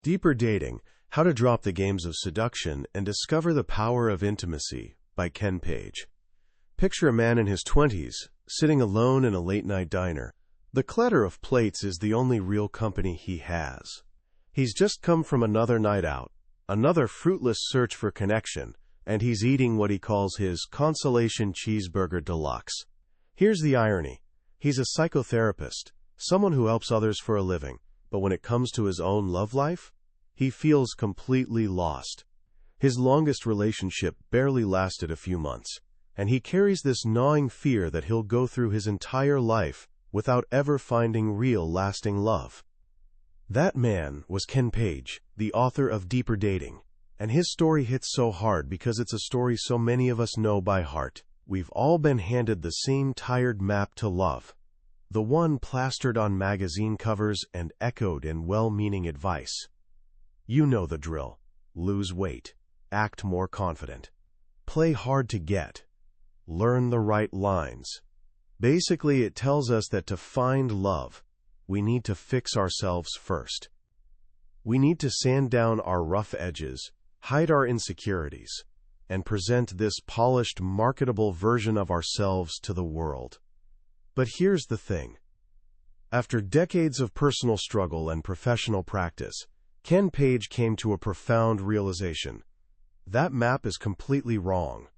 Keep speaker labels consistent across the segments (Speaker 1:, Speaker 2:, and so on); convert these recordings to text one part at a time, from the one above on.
Speaker 1: Deeper Dating: How to Drop the Games of Seduction and Discover the Power of Intimacy by Ken Page. Picture a man in his 20s, sitting alone in a late-night diner. The clatter of plates is the only real company he has. He's just come from another night out, another fruitless search for connection, and he's eating what he calls his consolation cheeseburger deluxe. Here's the irony. He's a psychotherapist, someone who helps others for a living, but when it comes to his own love life, he feels completely lost. His longest relationship barely lasted a few months, and he carries this gnawing fear that he'll go through his entire life without ever finding real lasting love. That man was Ken Page, the author of Deeper Dating, and his story hits so hard because it's a story so many of us know by heart. We've all been handed the same tired map to love, the one plastered on magazine covers and echoed in well-meaning advice. You know the drill. Lose weight. Act more confident. Play hard to get. Learn the right lines. Basically, it tells us that to find love, we need to fix ourselves first. We need to sand down our rough edges, hide our insecurities, and present this polished, marketable version of ourselves to the world. But here's the thing. After decades of personal struggle and professional practice, Ken Page came to a profound realization. That map is completely wrong.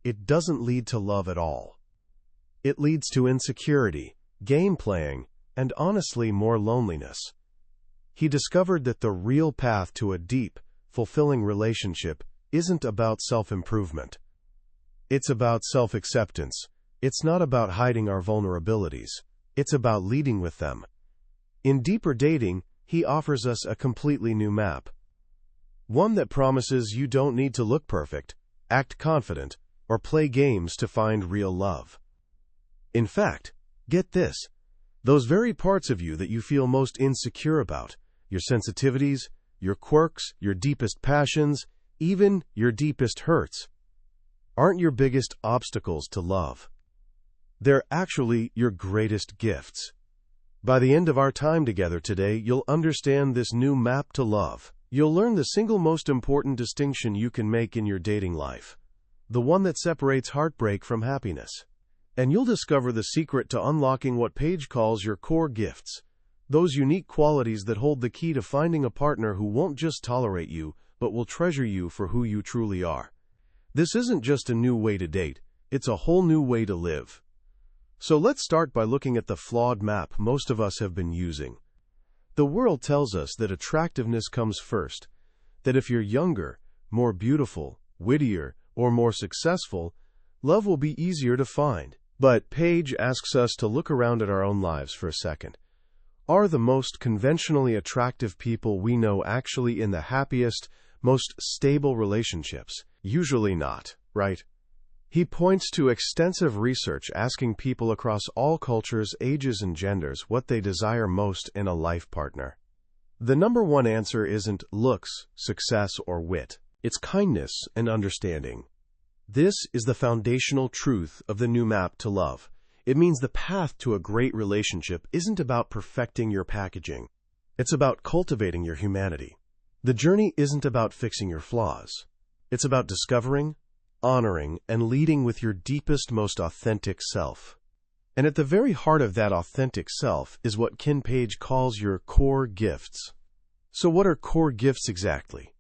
Speaker 1: It doesn't lead to love at all. It leads to insecurity, game playing, and honestly more loneliness. He discovered that the real path to a deep, fulfilling relationship isn't about self-improvement. It's about self-acceptance. It's not about hiding our vulnerabilities. It's about leading with them. In Deeper Dating, he offers us a completely new map. One that promises you don't need to look perfect, act confident, or play games to find real love. In fact, get this. Those very parts of you that you feel most insecure about, your sensitivities, your quirks, your deepest passions, even your deepest hurts, aren't your biggest obstacles to love. They're actually your greatest gifts. By the end of our time together today, you'll understand this new map to love. You'll learn the single most important distinction you can make in your dating life, the one that separates heartbreak from happiness. And you'll discover the secret to unlocking what Page calls your core gifts, those unique qualities that hold the key to finding a partner who won't just tolerate you, but will treasure you for who you truly are. This isn't just a new way to date, it's a whole new way to live. So let's start by looking at the flawed map most of us have been using. The world tells us that attractiveness comes first, that if you're younger, more beautiful, wittier, or more successful, love will be easier to find. But Page asks us to look around at our own lives for a second. Are the most conventionally attractive people we know actually in the happiest, most stable relationships? Usually not, right? He points to extensive research asking people across all cultures, ages, and genders what they desire most in a life partner. The number one answer isn't looks, success, or wit. It's kindness and understanding. This is the foundational truth of the new map to love. It means the path to a great relationship isn't about perfecting your packaging. It's about cultivating your humanity. The journey isn't about fixing your flaws. It's about discovering, honoring, and leading with your deepest, most authentic self. And at the very heart of that authentic self is what Ken Page calls your core gifts. So what are core gifts exactly?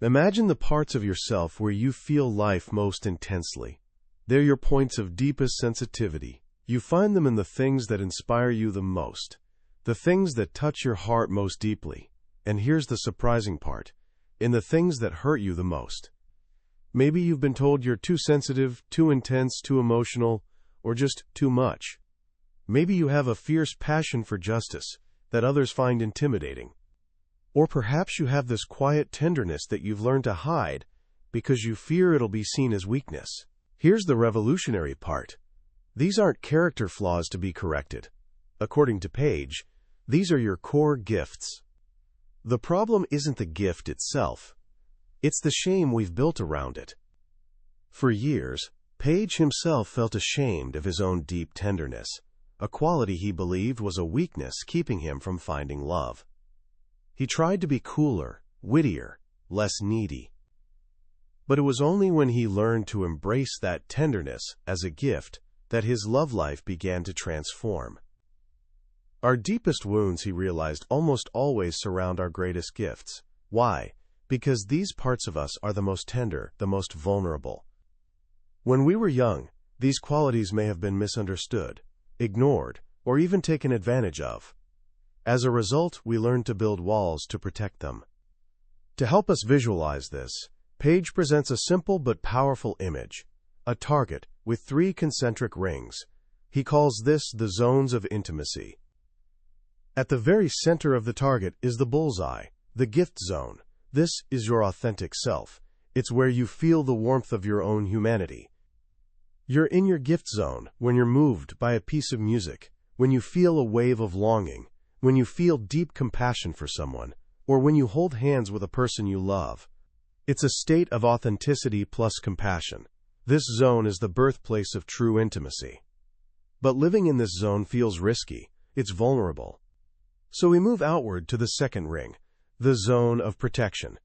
Speaker 1: Imagine the parts of yourself where you feel life most intensely. They're your points of deepest sensitivity. You find them in the things that inspire you the most, the things that touch your heart most deeply. And here's the surprising part, in the things that hurt you the most. Maybe you've been told you're too sensitive, too intense, too emotional, or just too much. Maybe you have a fierce passion for justice that others find intimidating. Or perhaps you have this quiet tenderness that you've learned to hide because you fear it'll be seen as weakness. Here's the revolutionary part. These aren't character flaws to be corrected. According to Page, these are your core gifts. The problem isn't the gift itself. It's the shame we've built around it. For years, Page himself felt ashamed of his own deep tenderness, a quality he believed was a weakness keeping him from finding love. He tried to be cooler, wittier, less needy. But it was only when he learned to embrace that tenderness as a gift that his love life began to transform. Our deepest wounds, he realized, almost always surround our greatest gifts. Why? Because these parts of us are the most tender, the most vulnerable. When we were young, these qualities may have been misunderstood, ignored, or even taken advantage of. As a result, we learned to build walls to protect them. To help us visualize this, Page presents a simple but powerful image, a target with 3 concentric rings. He calls this the zones of intimacy. At the very center of the target is the bullseye, the gift zone. This is your authentic self. It's where you feel the warmth of your own humanity. You're in your gift zone when you're moved by a piece of music, when you feel a wave of longing, when you feel deep compassion for someone, or when you hold hands with a person you love. It's a state of authenticity plus compassion. This zone is the birthplace of true intimacy. But living in this zone feels risky. It's vulnerable. So we move outward to the second ring, the zone of protection.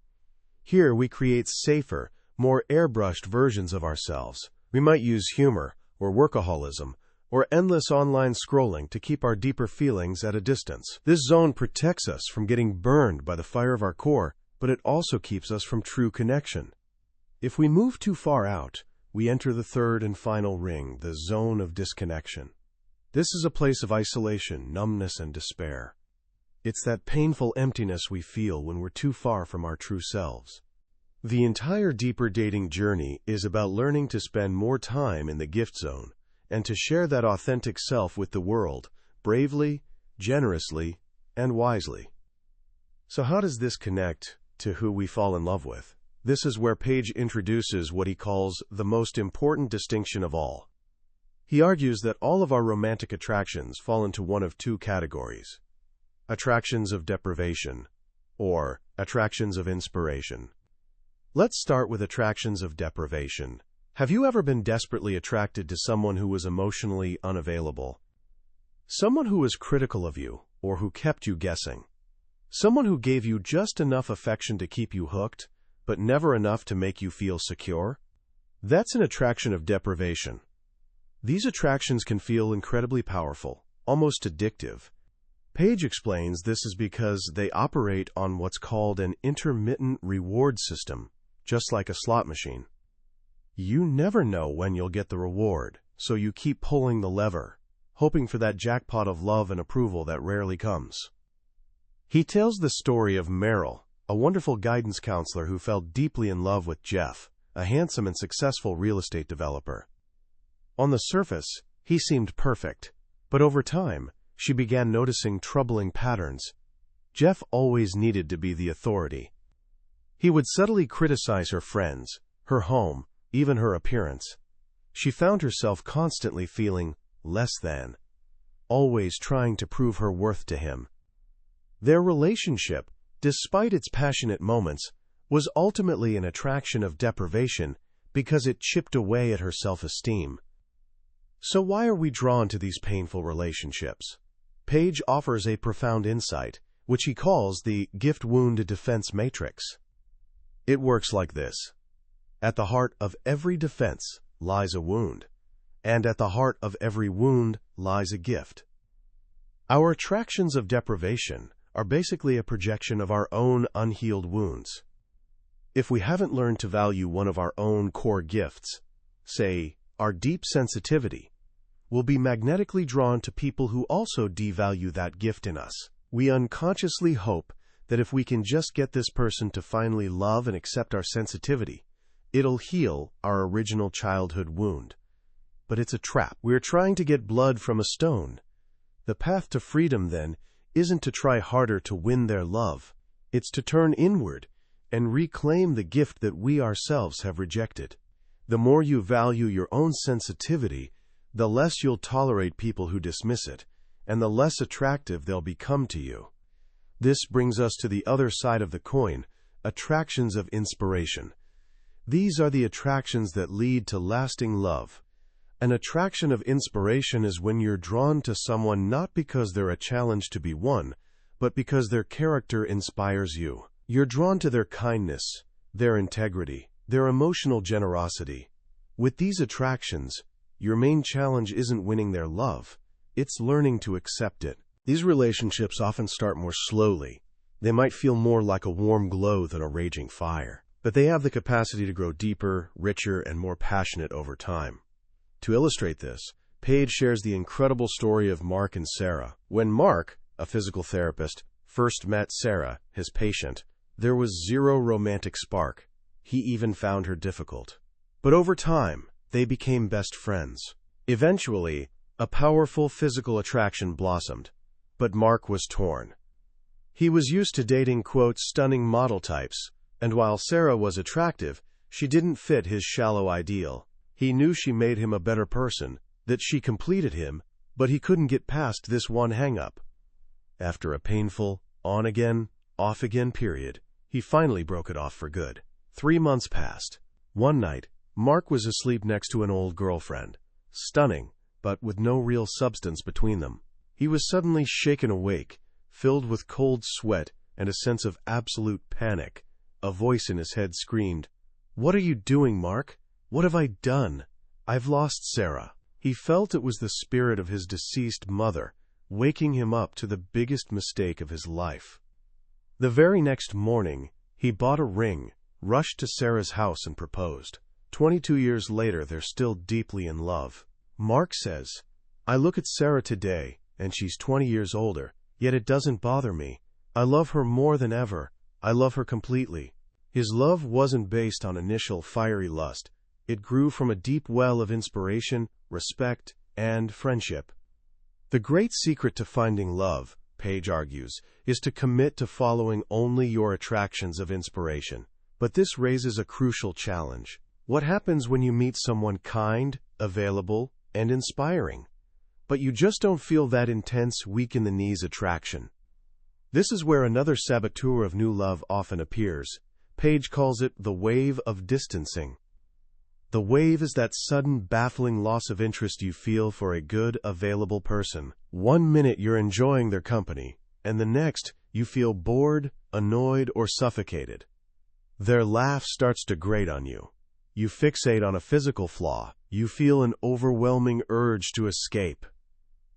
Speaker 1: Here we create safer, more airbrushed versions of ourselves. We might use humor, or workaholism, or endless online scrolling to keep our deeper feelings at a distance. This zone protects us from getting burned by the fire of our core, but it also keeps us from true connection. If we move too far out, we enter the third and final ring, the zone of disconnection. This is a place of isolation, numbness, and despair. It's that painful emptiness we feel when we're too far from our true selves. The entire deeper dating journey is about learning to spend more time in the gift zone and to share that authentic self with the world, bravely, generously, and wisely. So how does this connect to who we fall in love with? This is where Page introduces what he calls the most important distinction of all. He argues that all of our romantic attractions fall into one of 2 categories: attractions of deprivation or attractions of inspiration. Let's start with attractions of deprivation. Have you ever been desperately attracted to someone who was emotionally unavailable? Someone who was critical of you or who kept you guessing? Someone who gave you just enough affection to keep you hooked, but never enough to make you feel secure? That's an attraction of deprivation. These attractions can feel incredibly powerful, almost addictive. Page explains this is because they operate on what's called an intermittent reward system, just like a slot machine. You never know when you'll get the reward, so you keep pulling the lever, hoping for that jackpot of love and approval that rarely comes. He tells the story of Meryl, a wonderful guidance counselor who fell deeply in love with Jeff, a handsome and successful real estate developer. On the surface, he seemed perfect, but over time, she began noticing troubling patterns. Jeff always needed to be the authority. He would subtly criticize her friends, her home, even her appearance. She found herself constantly feeling less than, always trying to prove her worth to him. Their relationship, despite its passionate moments, was ultimately an attraction of deprivation because it chipped away at her self-esteem. So why are we drawn to these painful relationships? Page offers a profound insight, which he calls the gift wound defense matrix. It works like this. At the heart of every defense lies a wound, and at the heart of every wound lies a gift. Our attractions of deprivation are basically a projection of our own unhealed wounds. If we haven't learned to value one of our own core gifts, say, our deep sensitivity, we'll be magnetically drawn to people who also devalue that gift in us. We unconsciously hope that if we can just get this person to finally love and accept our sensitivity, it'll heal our original childhood wound. But it's a trap. We're trying to get blood from a stone. The path to freedom, then, isn't to try harder to win their love. It's to turn inward and reclaim the gift that we ourselves have rejected. The more you value your own sensitivity, the less you'll tolerate people who dismiss it, and the less attractive they'll become to you. This brings us to the other side of the coin, attractions of inspiration. These are the attractions that lead to lasting love. An attraction of inspiration is when you're drawn to someone not because they're a challenge to be won, but because their character inspires you. You're drawn to their kindness, their integrity, their emotional generosity. With these attractions, your main challenge isn't winning their love, it's learning to accept it. These relationships often start more slowly. They might feel more like a warm glow than a raging fire, but they have the capacity to grow deeper, richer, and more passionate over time. To illustrate this, Paige shares the incredible story of Mark and Sarah. When Mark, a physical therapist, first met Sarah, his patient, there was zero romantic spark. He even found her difficult. But over time, they became best friends. Eventually, a powerful physical attraction blossomed, but Mark was torn. He was used to dating, quote, stunning model types, and while Sarah was attractive, she didn't fit his shallow ideal. He knew she made him a better person, that she completed him, but he couldn't get past this one hang-up. After a painful, on-again, off-again period, he finally broke it off for good. 3 months passed. One night, Mark was asleep next to an old girlfriend. Stunning, but with no real substance between them. He was suddenly shaken awake, filled with cold sweat and a sense of absolute panic. A voice in his head screamed, "What are you doing, Mark? What have I done? I've lost Sarah." He felt it was the spirit of his deceased mother, waking him up to the biggest mistake of his life. The very next morning, he bought a ring, rushed to Sarah's house and proposed. 22 years later, they're still deeply in love. Mark says, "I look at Sarah today, and she's 20 years older, yet it doesn't bother me. I love her more than ever. I love her completely." His love wasn't based on initial fiery lust. It grew from a deep well of inspiration, respect, and friendship. The great secret to finding love, Paige argues, is to commit to following only your attractions of inspiration. But this raises a crucial challenge. What happens when you meet someone kind, available, and inspiring, but you just don't feel that intense, weak-in-the-knees attraction? This is where another saboteur of new love often appears. Paige calls it the wave of distancing. The wave is that sudden, baffling loss of interest you feel for a good, available person. 1 minute you're enjoying their company, and the next you feel bored, annoyed, or suffocated. Their laugh starts to grate on you. You fixate on a physical flaw. You feel an overwhelming urge to escape.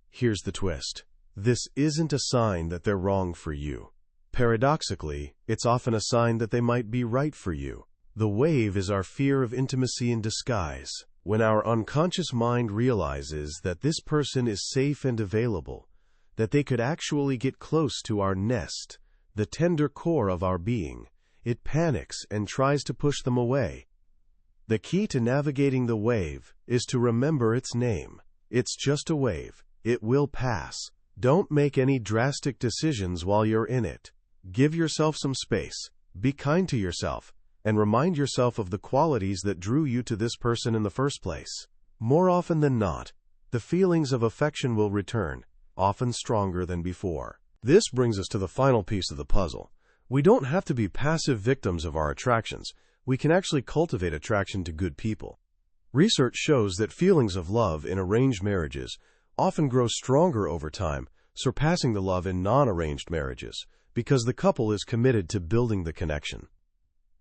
Speaker 1: Here's the twist. This isn't a sign that they're wrong for you. Paradoxically, it's often a sign that they might be right for you. The wave is our fear of intimacy in disguise. When our unconscious mind realizes that this person is safe and available, that they could actually get close to our nest, the tender core of our being, it panics and tries to push them away. The key to navigating the wave is to remember its name. It's just a wave. It will pass. Don't make any drastic decisions while you're in it. Give yourself some space. Be kind to yourself, and remind yourself of the qualities that drew you to this person in the first place. More often than not, the feelings of affection will return, often stronger than before. This brings us to the final piece of the puzzle. We don't have to be passive victims of our attractions. We can actually cultivate attraction to good people. Research shows that feelings of love in arranged marriages often grow stronger over time, surpassing the love in non-arranged marriages, because the couple is committed to building the connection.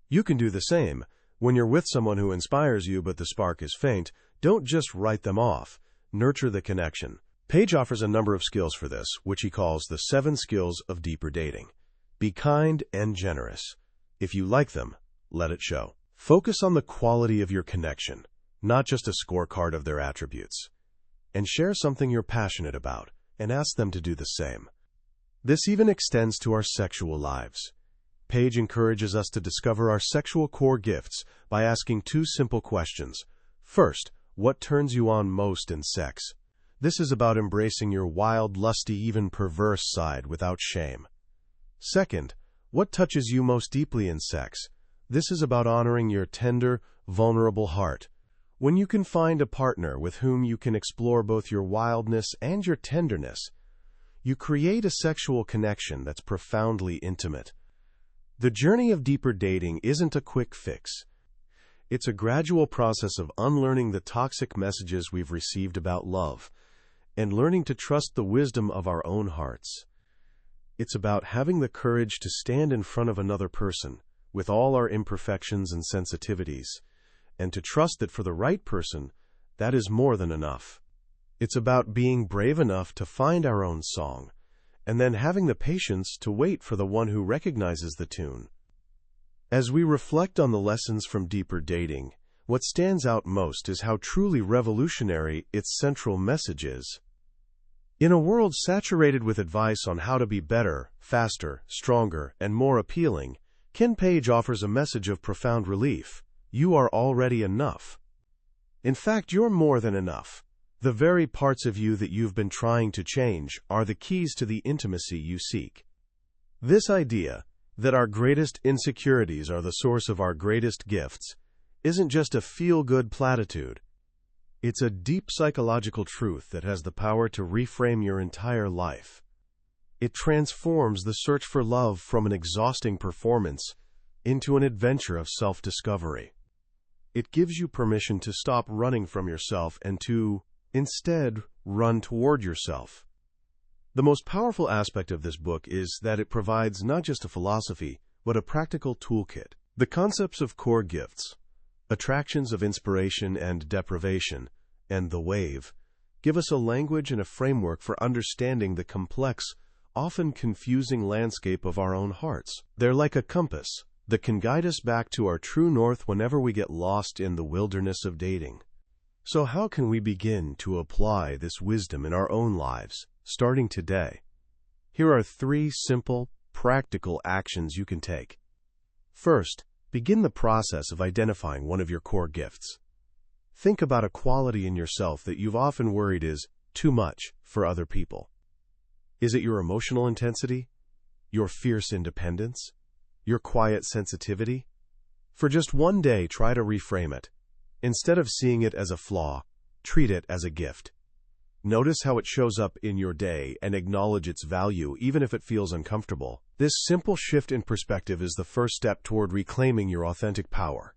Speaker 1: You can do the same. When you're with someone who inspires you but the spark is faint, don't just write them off. Nurture the connection. Paige offers a number of skills for this, which he calls the 7 skills of deeper dating. Be kind and generous. If you like them, let it show. Focus on the quality of your connection, not just a scorecard of their attributes. And share something you're passionate about, and ask them to do the same. This even extends to our sexual lives. Paige encourages us to discover our sexual core gifts by asking 2 simple questions. First, what turns you on most in sex? This is about embracing your wild, lusty, even perverse side without shame. Second, what touches you most deeply in sex? This is about honoring your tender, vulnerable heart. When you can find a partner with whom you can explore both your wildness and your tenderness, you create a sexual connection that's profoundly intimate. The journey of deeper dating isn't a quick fix. It's a gradual process of unlearning the toxic messages we've received about love and learning to trust the wisdom of our own hearts. It's about having the courage to stand in front of another person, with all our imperfections and sensitivities, and to trust that for the right person, that is more than enough. It's about being brave enough to find our own song, and then having the patience to wait for the one who recognizes the tune. As we reflect on the lessons from deeper dating, what stands out most is how truly revolutionary its central message is. In a world saturated with advice on how to be better, faster, stronger, and more appealing, Ken Page offers a message of profound relief. You are already enough. In fact, you're more than enough. The very parts of you that you've been trying to change are the keys to the intimacy you seek. This idea, that our greatest insecurities are the source of our greatest gifts, isn't just a feel-good platitude. It's a deep psychological truth that has the power to reframe your entire life. It transforms the search for love from an exhausting performance into an adventure of self-discovery. It gives you permission to stop running from yourself and to, instead, run toward yourself. The most powerful aspect of this book is that it provides not just a philosophy, but a practical toolkit. The concepts of core gifts, attractions of inspiration and deprivation, and the wave, give us a language and a framework for understanding the complex, often confusing landscape of our own hearts. They're like a compass that can guide us back to our true north whenever we get lost in the wilderness of dating. So how can we begin to apply this wisdom in our own lives, starting today? Here are 3 simple, practical actions you can take. First, begin the process of identifying one of your core gifts. Think about a quality in yourself that you've often worried is too much for other people. Is it your emotional intensity? Your fierce independence? Your quiet sensitivity? For just one day, try to reframe it. Instead of seeing it as a flaw, treat it as a gift. Notice how it shows up in your day and acknowledge its value even if it feels uncomfortable. This simple shift in perspective is the first step toward reclaiming your authentic power.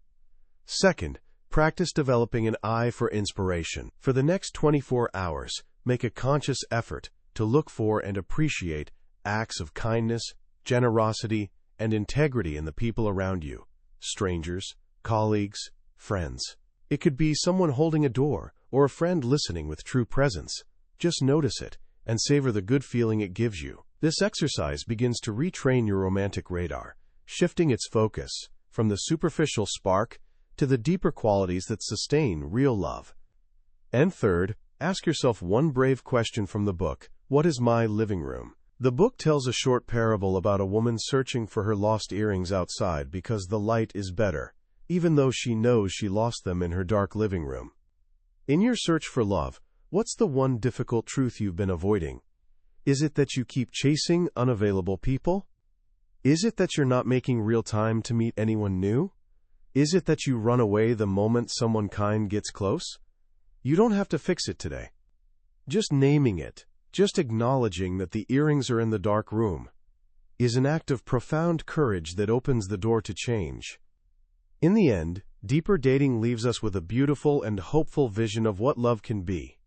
Speaker 1: Second, practice developing an eye for inspiration. For the next 24 hours, make a conscious effort to look for and appreciate acts of kindness, generosity, and integrity in the people around you, strangers, colleagues, friends. It could be someone holding a door or a friend listening with true presence. Just notice it and savor the good feeling it gives you. This exercise begins to retrain your romantic radar, shifting its focus from the superficial spark to the deeper qualities that sustain real love. And third, ask yourself one brave question from the book, What is my living room? The book tells a short parable about a woman searching for her lost earrings outside because the light is better, even though she knows she lost them in her dark living room. In your search for love, what's the one difficult truth you've been avoiding? Is it that you keep chasing unavailable people? Is it that you're not making real time to meet anyone new? Is it that you run away the moment someone kind gets close? You don't have to fix it today. Just naming it, just acknowledging that the earrings are in the dark room, is an act of profound courage that opens the door to change. In the end, deeper dating leaves us with a beautiful and hopeful vision of what love can be.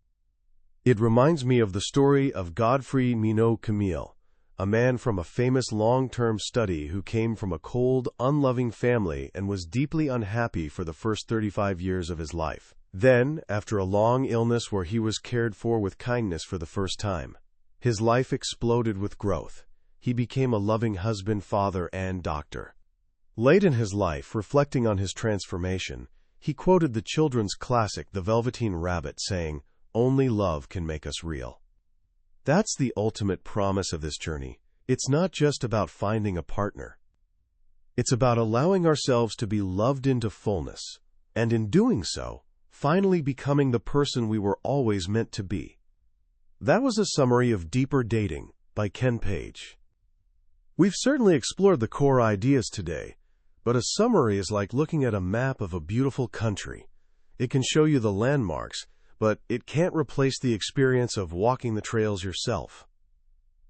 Speaker 1: It reminds me of the story of Godfrey Minot Camille, a man from a famous long-term study who came from a cold, unloving family and was deeply unhappy for the first 35 years of his life. Then, after a long illness where he was cared for with kindness for the first time, his life exploded with growth. He became a loving husband, father, and doctor. Late in his life, reflecting on his transformation, he quoted the children's classic The Velveteen Rabbit, saying, "Only love can make us real." That's the ultimate promise of this journey. It's not just about finding a partner. It's about allowing ourselves to be loved into fullness, and in doing so, finally becoming the person we were always meant to be. That was a summary of Deeper Dating by Ken Page. We've certainly explored the core ideas today, but a summary is like looking at a map of a beautiful country. It can show you the landmarks, but it can't replace the experience of walking the trails yourself.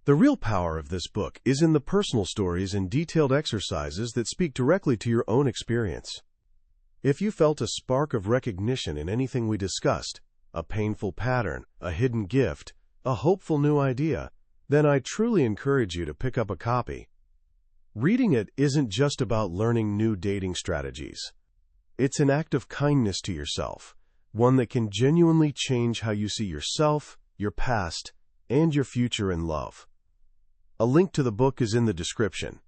Speaker 1: The real power of this book is in the personal stories and detailed exercises that speak directly to your own experience. If you felt a spark of recognition in anything we discussed, a painful pattern, a hidden gift, a hopeful new idea, then I truly encourage you to pick up a copy. Reading it isn't just about learning new dating strategies. It's an act of kindness to yourself, one that can genuinely change how you see yourself, your past, and your future in love. A link to the book is in the description.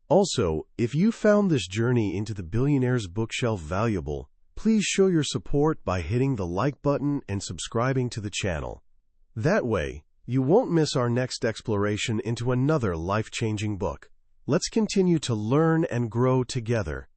Speaker 1: Also, if you found this journey into the billionaire's bookshelf valuable, please show your support by hitting the like button and subscribing to the channel. That way, you won't miss our next exploration into another life-changing book. Let's continue to learn and grow together.